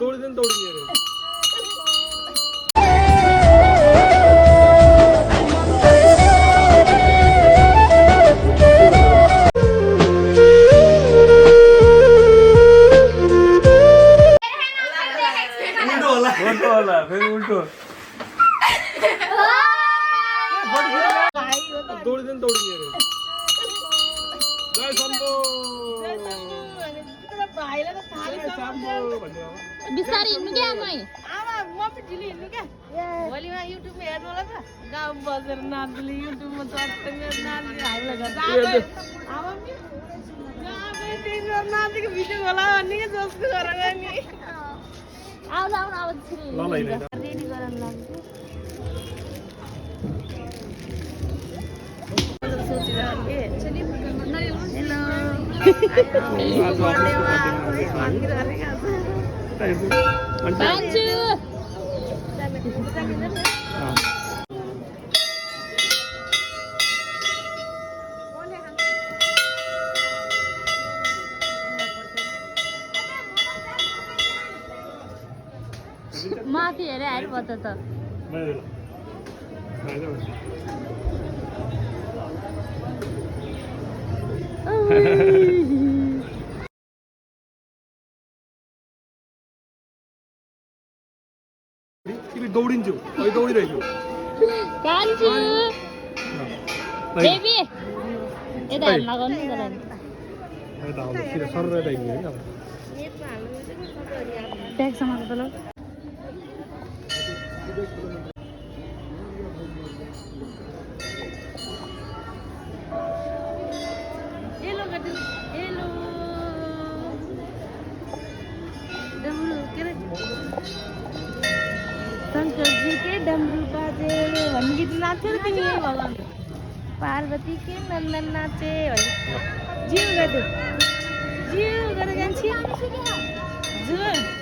दौडिँदैन दौडिने अरे उल्टो होला फेरि उल्टो दौडिँदैन दौडिने अरे जय शम्भो बिस्तारै हिँड्नु क्या आमै आमा म पनि ढिलो हिँड्नु क्या भोलिमा युट्युबमा हेर्नु होला त गाउँ बसेर नाच्ने युट्युबमा चट्टै नाच्ने हामीलाई गर्छ आमा पनि नाचेको भिडियो होला भन्ने क्या जसको गरेर नि आउनु आउनु अब रेडी गरेर लाग्छ सोचिरहेको के माथि हेरे आइपर्छ त तिमी दौडिन्छौ अहिले दौडिरहेछौ कान्छु बेबी यता हेर्न लगाउनु नि तर यता आउँदा सिधा सरर यता हिँड्ने है अब ट्याग समाएको त ल शंकर जी के डमरू बाजे भन्ने गीत नाच्थ्यौ तिमी यही भगवान पार्वती के नन्दन नाचे जिउ गर्दै जिउ गरेर जान्छ जुन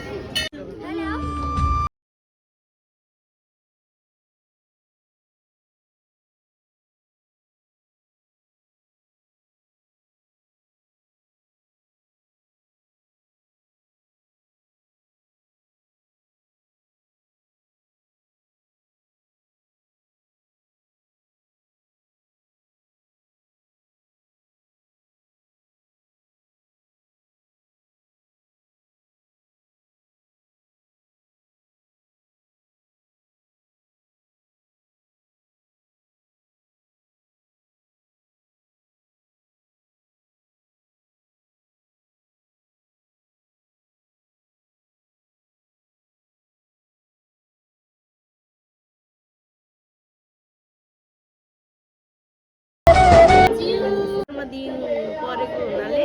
दिन परेको हुनाले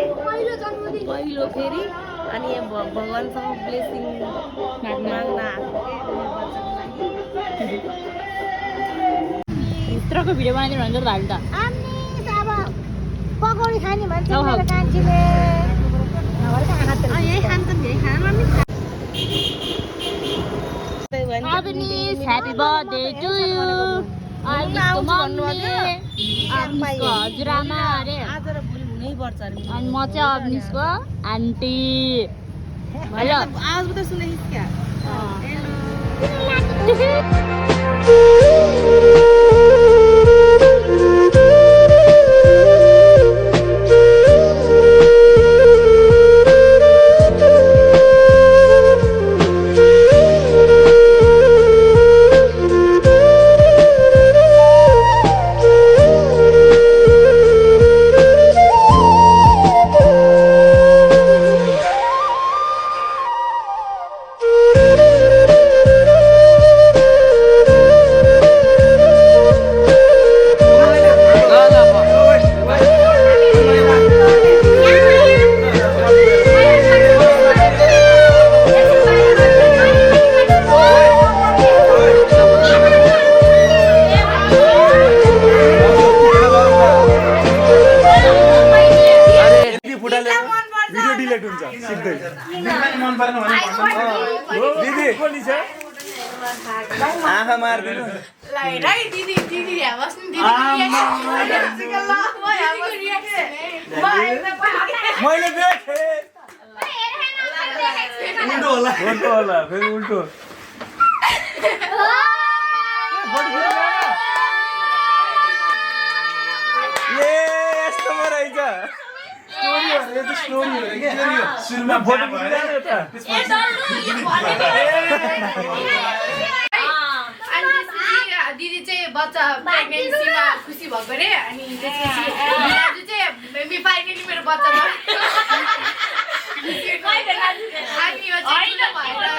पहिलो फेरि अनि यहाँ भगवानसँग ब्लेसिङ माग्न भित्रको भिडियो बनाइदिनु भन्छ त हाल्नु त अब पकौडी खाने भन्छ मेरो कान्छीले यही खान्छ नि खाना Agnes, happy birthday to you. हजुरआमा अरे आज र भोलि हुनै पर्छ अरे अनि म चाहिँ अग्निसको आन्टी हेलो आवाज मात्रै सुनेछस् क्या आँखा मार्दिनु दिदी दिदी मैले देखेँ उल्टो होला फेरि उल्टो ए यस्तो पो रहेछ सुरुमा फोटो खिचिरहेको त दिदी चाहिँ बच्चा प्रेग्नेन्सीमा खुसी भएको अरे अनि त्यसपछि दाजु चाहिँ बेबी फाइनली मेरो बच्चा भयो अनि यो चाहिँ भएर